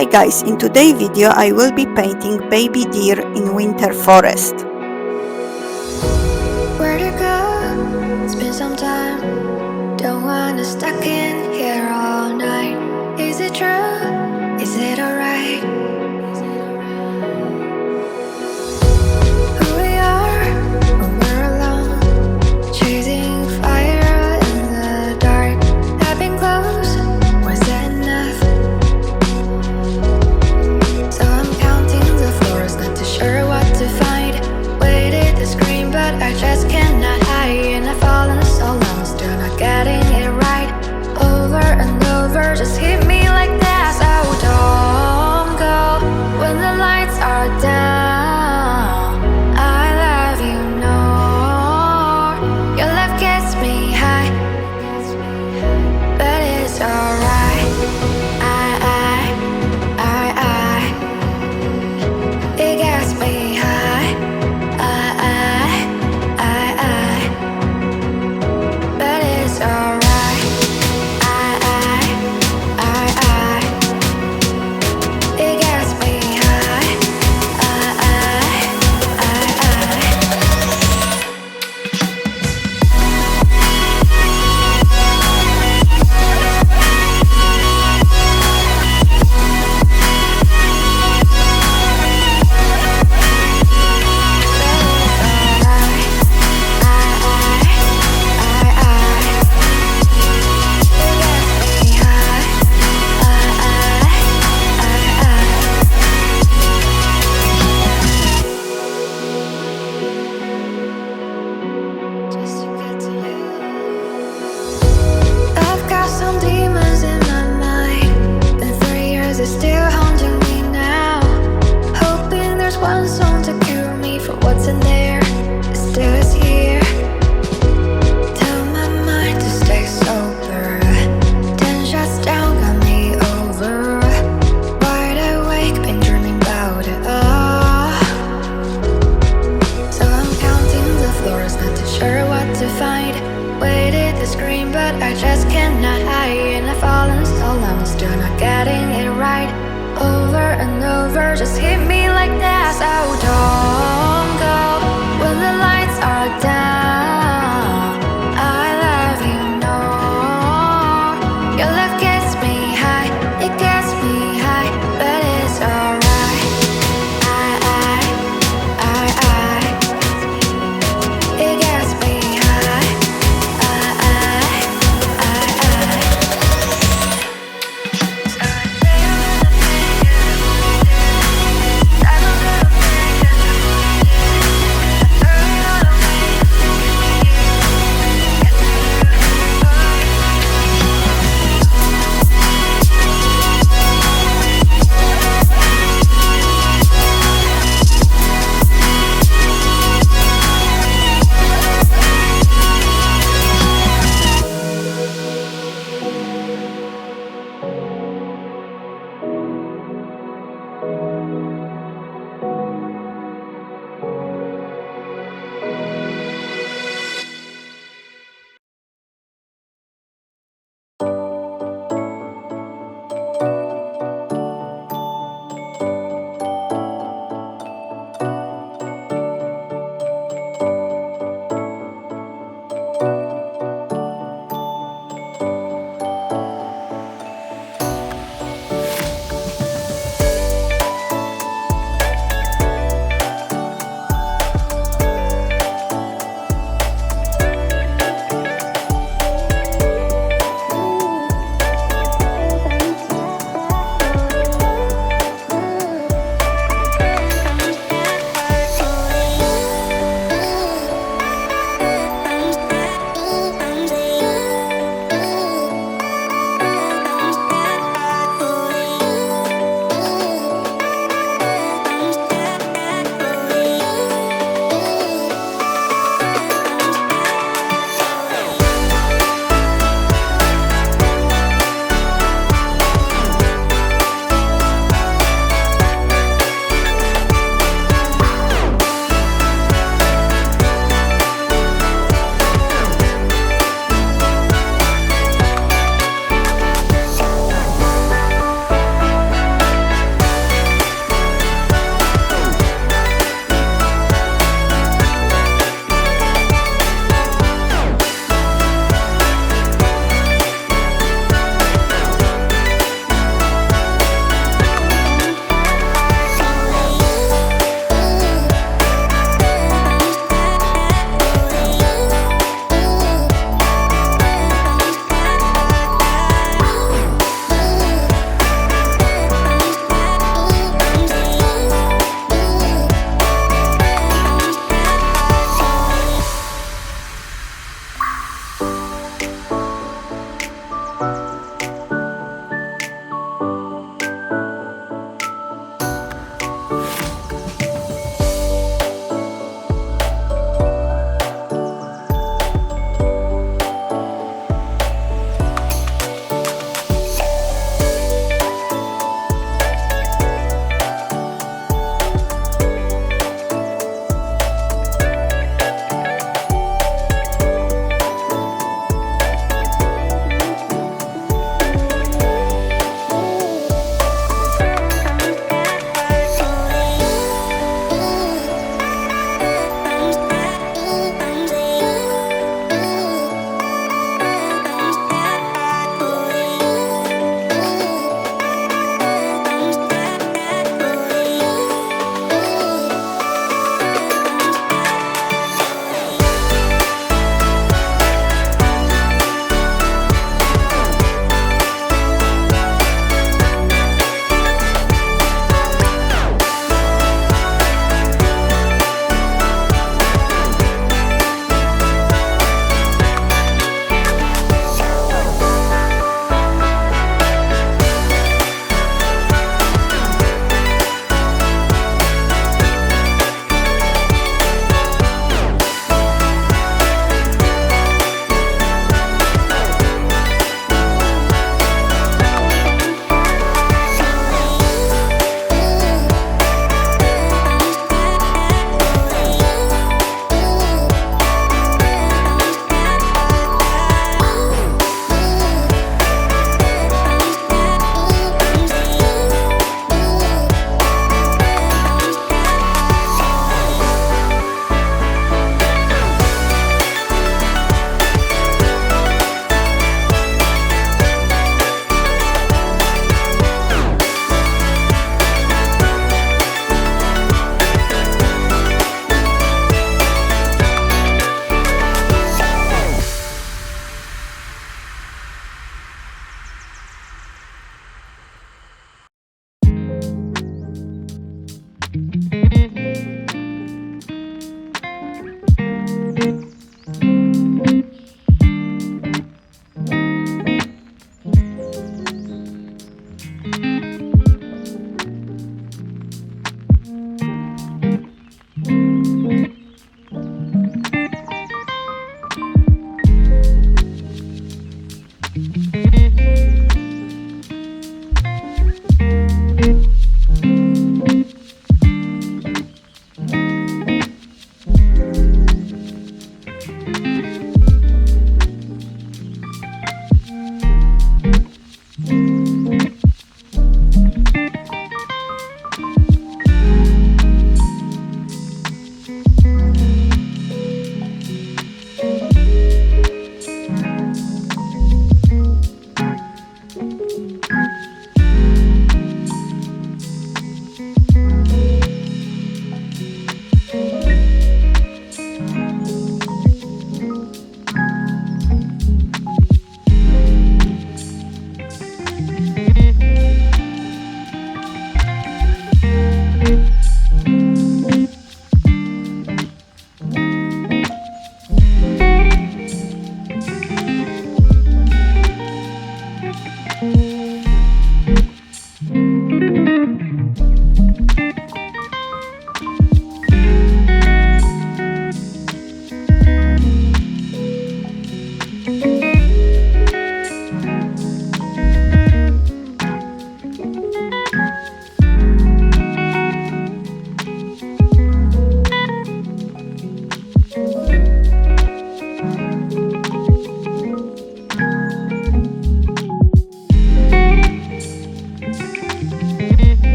Hi guys, in today's video I will be painting baby deer in winter forest. Where to go? Spend some time. Don't wanna stuck in here all night. Is it true? Is it alright? Who we are when we're alone, chasing fire in the dark. I've been close. Was that enough? So I'm counting the floors, not too sure what to find. Waited to scream, but I just cannot hide. And I've fallen so long, still not getting it right. Over and over, just hit me like that. So don't go when the lights are down. I love you, no. Your love gets me high, but it's alright. It gets me high. But it's alright. It gets me high. I've got some demons in my mind. Been 3 years, it's still haunting me now. Hoping there's one song to cure me for what's in there. It still is here. Tell my mind to stay sober. 10 shots down got me over. Wide awake, been dreaming about it all. So I'm counting the floors, not too sure what to find. Waited to scream, but I just cannot hide. And I've fallen so long, still not getting it right. Over and over, just hit me like that. So don't